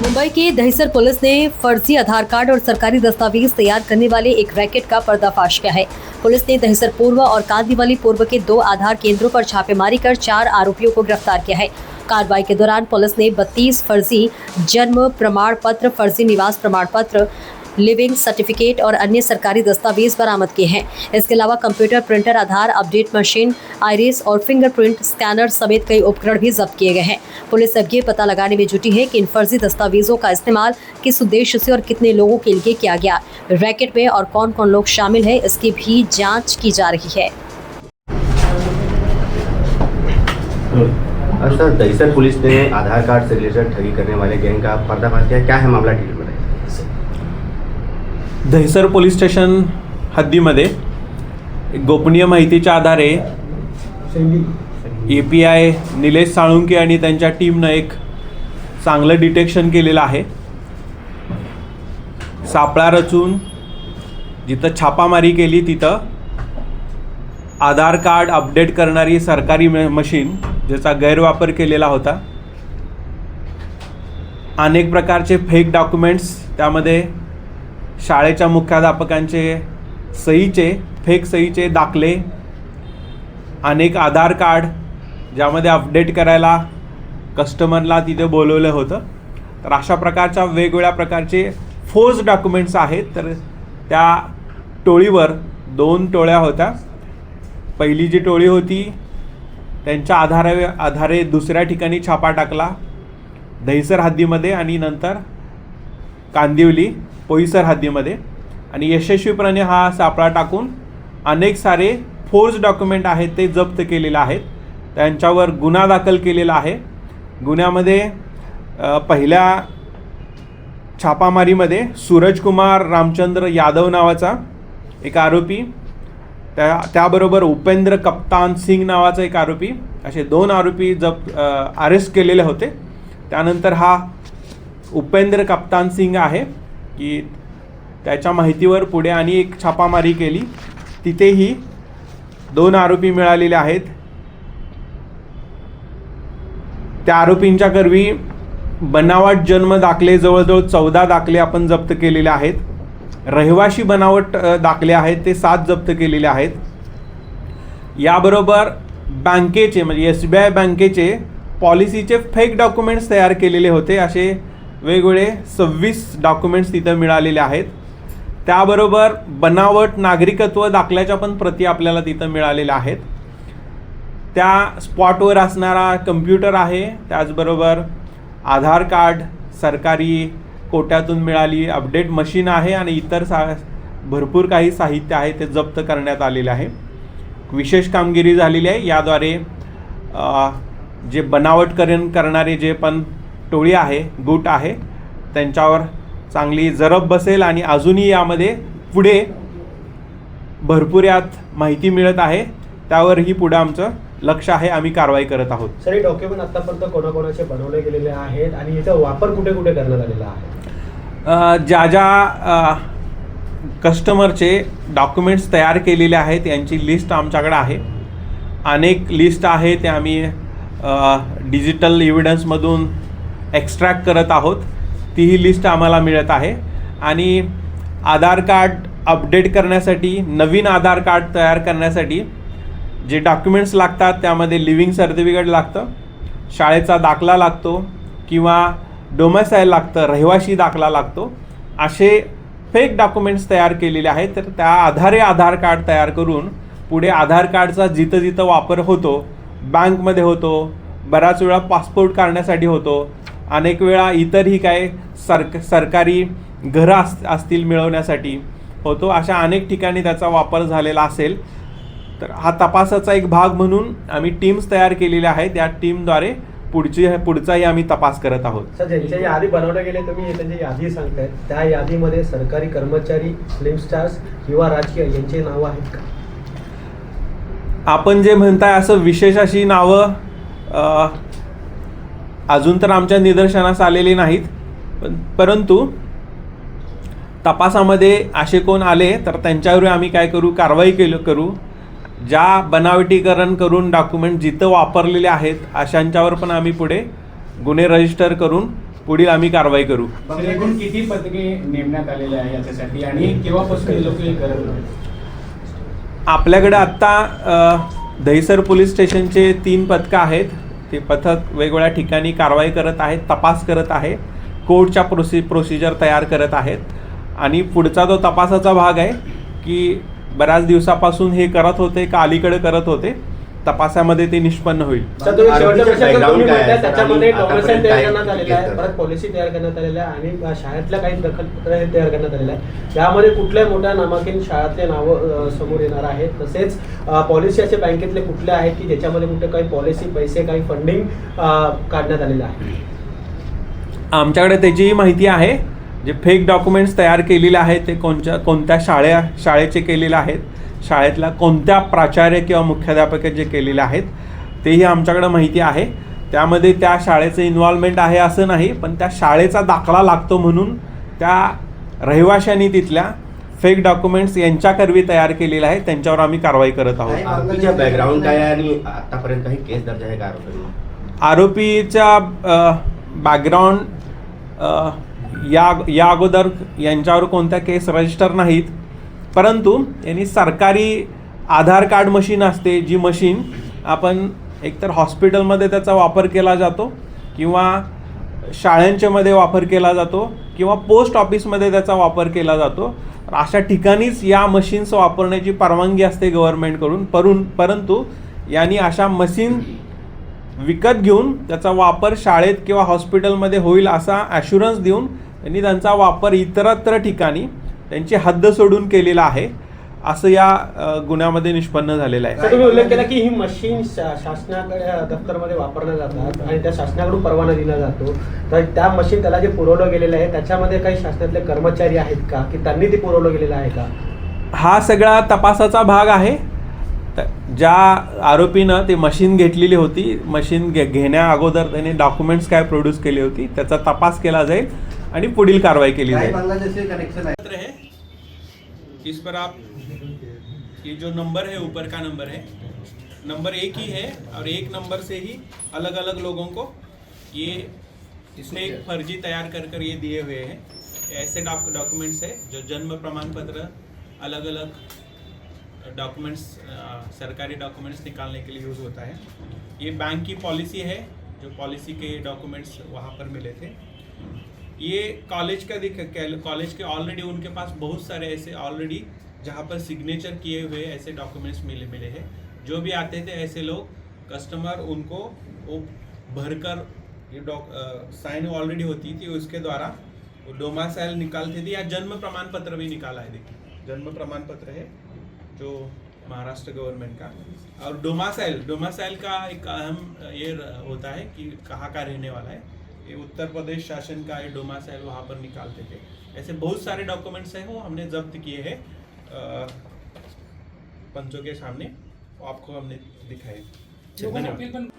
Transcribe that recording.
मुंबई की दहिसर पुलिस ने फर्जी आधार कार्ड और सरकारी दस्तावेज तैयार करने वाले एक रैकेट का पर्दाफाश किया है। पुलिस ने दहिसर पूर्व और कांदिवली पूर्व के 2 आधार केंद्रों पर छापेमारी कर 4 आरोपियों को गिरफ्तार किया है। कार्रवाई के दौरान पुलिस ने 32 फर्जी जन्म प्रमाण पत्र, फर्जी निवास प्रमाण पत्र, लिविंग सर्टिफिकेट और अन्य सरकारी दस्तावेज बरामद किए हैं। इसके अलावा कंप्यूटर, प्रिंटर, आधार अपडेट मशीन, आइरिस और फिंगरप्रिंट स्कैनर समेत कई उपकरण भी जब्त किए गए हैं। पुलिस अब ये पता लगाने में जुटी है कि इन फर्जी दस्तावेजों का इस्तेमाल किस उद्देश्य से और कितने लोगों के लिए किया गया। रैकेट में और कौन कौन लोग शामिल हैं, इसकी भी जांच की जा रही है। सर, दहिसर पुलिस ने आधार कार्ड से रिलेटेड ठगी करने वाले गैंग का पर्दाफाश किया। क्या है मामला, डिटेल बताइए। दहिसर पोलीस स्टेशन हद्दीमध्ये गोपनीय माहितीच्या आधारे API निलेश साळुंके आणि त्यांच्या टीमनं एक चांगलं डिटेक्शन केलेलं आहे। सापळा रचून जिथं छापामारी केली तिथं आधार कार्ड अपडेट करणारी सरकारी मशीन ज्याचा गैरवापर केलेला होता। अनेक प्रकारचे फेक डॉक्युमेंट्स, त्यामध्ये शाळेच्या मुख्याध्यापकांचे सहीचे फेक सहीचे दाखले, अनेक आधार कार्ड ज्यामध्ये अपडेट करायला कस्टमरला तिथे बोलवलं होतं। तर अशा प्रकारच्या वेगवेगळ्या प्रकारचे फोर्स डॉक्युमेंट्स आहेत। तर त्या टोळीवर 2 टोळ्या होत्या। पहिली जी टोळी होती त्यांच्या आधारे दुसऱ्या ठिकाणी छापा टाकला दहिसर हद्दीमध्ये आणि नंतर कांदिवली पोईसर हद्दीमध्ये, आणि यशस्वीपणे हा सापळा टाकून अनेक सारे फोर्स डॉक्युमेंट आहेत ते जप्त केलेले आहेत। त्यांच्यावर गुन्हा दाखल केलेला आहे। गुन्ह्यामध्ये पहिल्या छापामारीमध्ये सूरजकुमार रामचंद्र यादव नावाचा एक आरोपी, त्याबरोबर उपेंद्र कप्तान सिंग नावाचा एक आरोपी, असे 2 आरोपी अरेस्ट केलेले होते। त्यानंतर हा उपेंद्र कप्तान सिंग आहे की त्याच्या माहितीवर पुढे आणि एक छापामारी केली, तिथेही 2 आरोपी मिळालेले आहेत। त्या आरोपींच्या करवी बनावट जन्म दाखले जवळजवळ 14 दाखले आपण जप्त केलेले आहेत। रहिवाशी बनावट दाखले आहेत ते 7 जप्त केलेले आहेत। याबरोबर बँकेचे म्हणजे SBI बँकेचे पॉलिसीचे फेक डॉक्युमेंट्स तयार केलेले होते। असे वेगवेगळे 26 डॉक्युमेंट्स तिथं मिळालेले आहेत। त्याबरोबर बनावट नागरिकत्व दाखल्याच्या पण प्रती आपल्याला तिथं मिळालेल्या आहेत। त्या स्पॉटवर असणारा कम्प्युटर आहे, त्याचबरोबर आधार कार्ड सरकारी कोट्यातून मिळाली अपडेट मशीन आहे आणि इतर भरपूर काही साहित्य आहे ते जप्त करण्यात आलेले आहे। विशेष कामगिरी झालेली आहे। याद्वारे जे बनावटकरण करणारे जे पण टोळी आहे, गुट आहे, त्यांच्यावर चांगली जरब बसेल आणि अजूनही यामध्ये पुढे भरपूर यात माहिती मिळत आहे। त्यावरही पुढे आमचं लक्ष आहे, आम्ही कारवाई करत आहोत। सर, हे डॉक्युमेंट आतापर्यंत कोणाकोणाचे बनवले गेलेले आहेत आणि याचा वापर कुठे कुठे करण्यात आलेला आहे? ज्या कस्टमरचे डॉक्युमेंट्स तयार केलेले आहेत यांची लिस्ट आमच्याकडे आहे। अनेक लिस्ट आहे ते आम्ही डिजिटल एव्हिडन्समधून एक्स्ट्रॅक्ट करत आहोत। तीही लिस्ट आम्हाला मिळत आहे आणि आधार कार्ड अपडेट करण्यासाठी, नवीन आधार कार्ड तयार करण्यासाठी जे डॉक्युमेंट्स लागतात त्यामध्ये लिव्हिंग सर्टिफिकेट लागतं, शाळेचा दाखला लागतो किंवा डोमेसाईल लागतं, रहिवाशी दाखला लागतो। असे फेक डॉक्युमेंट्स तयार केलेले आहेत। तर त्या आधारे आधार कार्ड तयार करून पुढे आधार कार्डचा जिथं जिथं वापर होतो, बँकमध्ये होतो, बऱ्याच वेळा पासपोर्ट काढण्यासाठी होतो, अनेक वेळा इतरही काय सरकारी घरं असतील मिळवण्यासाठी होतो। अशा अनेक ठिकाणी त्याचा वापर झालेला असेल तर हा तपासाचा एक भाग म्हणून आम्ही टीम्स तयार केलेल्या आहेत। या टीमद्वारे पुढचाही आम्ही तपास करत आहोत। सर, ज्यांच्या यादी बनवल्या गेले तुम्ही त्यांची यादी सांगताय, त्या यादीमध्ये सरकारी कर्मचारी, फिल्म स्टार्स किंवा राजकीय यांची नावं आहेत का? आपण जे म्हणताय असं विशेष अशी नावं अजून तर आमच्या निदर्शनास आलेली नाहीत, परंतु तपासामध्ये असे कोण आले तर त्यांच्यावर आम्ही काय करू, कारवाई करू। ज्या बनावटीकरण करून डॉक्युमेंट जिथं वापरलेले आहेत अशांच्यावर पण आम्ही पुढे गुन्हे रजिस्टर करून पुढील आम्ही कारवाई करू. सर, एकूण किती पथके नेमण्यात आलेले आहे याच्यासाठी आणि केव्हापासून हे लोक हे करत होते? आपल्याकडे आत्ता दहिसर पोलीस स्टेशनचे 3 पथकं आहेत. ते पथक वेगवेगळ्या ठिकाणी कारवाई करत आहेत, तपास करत आहे, कोर्टच्या प्रोसिजर तयार करत आहेत. आणि पुढचा जो तपासाचा भाग आहे की बऱ्याच दिवसापासून हे करत होते का अलीकडे करत होते, तपासामध्ये ते निष्पन्न होईल. सर, तुम्ही शेवटच्या प्रश्नाचं background तुम्ही काय आहे? म्हणताय त्याच्यामध्ये आणि डॉक्युमेंट तयार आतापर्यंत करण्यात काय आलेलं आहे, केलं? परत पॉलिसी तयार करण्यात आलेलं आहे आणि शाळेतल्या काही दखलपत्र हे तयार करण्यात आलेलं आहे. यामध्ये कुठल्या मोठ्या नामांकित शाळातले नावं समोर येणार आहेत, तसेच पॉलिसी असे बँकेतले कुठले आहेत की ज्याच्यामध्ये कुठे काही पॉलिसी पैसे काही फंडिंग काढण्यात आलेलं आहे? आमच्याकडे त्याचीही माहिती आहे. जे फेक डॉक्युमेंट्स तयार केलेले आहेत ते कोणत्या शाळेचे केलेले आहेत, शाळेतल्या कोणत्या प्राचार्य किंवा मुख्याध्यापक जे केलेले आहेत तेही आमच्याकडे माहिती आहे. त्यामध्ये त्या शाळेचं इन्व्हॉल्वमेंट आहे असं नाही, पण त्या शाळेचा दाखला लागतो म्हणून त्या रहिवाशांनी तिथल्या फेक डॉक्युमेंट्स यांच्याकरवी तयार केलेले आहेत, त्यांच्यावर आम्ही कारवाई करत आहोत. आरोपीचा बॅकग्राऊंड काय आहे आणि आतापर्यंत काही केस दर्ज आहे का आरोपींवर? आरोपीचा बॅकग्राऊंड या अगोदर यांच्यावर कोणत्या केस रजिस्टर नाहीत, परंतु यांनी सरकारी आधार कार्ड मशीन असते, जी मशीन आपण एकतर हॉस्पिटलमध्ये त्याचा वापर केला जातो किंवा शाळांच्यामध्ये वापर केला जातो किंवा पोस्ट ऑफिसमध्ये त्याचा वापर केला जातो. अशा ठिकाणीच या मशीन्स वापरण्याची परवानगी असते गव्हर्नमेंटकडून, परंतु यांनी अशा मशीन विकत घेऊन त्याचा वापर शाळेत किंवा हॉस्पिटलमध्ये होईल असा ॲश्युरन्स देऊन त्यांनी त्यांचा वापर इतरत्र ठिकाणी त्यांची हद्द सोडून केलेला आहे, असं या गुन्ह्यामध्ये निष्पन्न झालेलं आहे. तुम्ही उल्लेख केला की ही मशीन शासनाकडे दफ्तरमध्ये वापरल्या जातात आणि त्या शासनाकडून परवाना दिला जातो, तर त्या मशीन त्याला जे पुरवलं गेलेलं आहे त्याच्यामध्ये काही शासनातले कर्मचारी आहेत का की त्यांनी ते पुरवलं गेलेलं आहे का? हा सगळा तपासाचा भाग आहे. ज्या आरोपीनं ते मशीन घेतलेली होती, मशीन घेण्या अगोदर त्याने डॉक्युमेंट्स काय प्रोड्यूस केली होती त्याचा तपास केला जाईल आणि पुढील कारवाई केली जाईल. इस पर आप ये जो नंबर है ऊपर का नंबर है, नंबर एक ही है और एक नंबर से ही अलग अलग लोगों को ये इसने एक फर्जी तैयार कर ये दिए हुए हैं. ऐसे डॉक्यूमेंट्स है जो जन्म प्रमाण पत्र, अलग अलग डॉक्यूमेंट्स, सरकारी डॉक्यूमेंट्स निकालने के लिए यूज़ होता है. ये बैंक की पॉलिसी है, जो पॉलिसी के डॉक्यूमेंट्स वहाँ पर मिले थे. ये कॉलेज के ऑलरेडी उनके पास बहुत सारे ऐसे ऑलरेडी जहाँ पर सिग्नेचर किए हुए ऐसे डॉक्यूमेंट्स मिले हैं. जो भी आते थे ऐसे लोग, कस्टमर उनको वो भरकर ये साइन ऑलरेडी होती थी, उसके द्वारा वो डोमासाइल निकालते थे या जन्म प्रमाण पत्र भी निकाला है. देखिए जन्म प्रमाण पत्र है जो महाराष्ट्र गवर्नमेंट का, और डोमासाइल का एक अहम ये होता है कि कहाँ का रहने वाला है. ये उत्तर प्रदेश शासन का ये डोमासाइल वहाँ पर निकालते थे. ऐसे बहुत सारे डॉक्यूमेंट्स हैं, वो हमने जब्त किए हैं पंचों के सामने, आपको हमने दिखाए. धन्यवाद.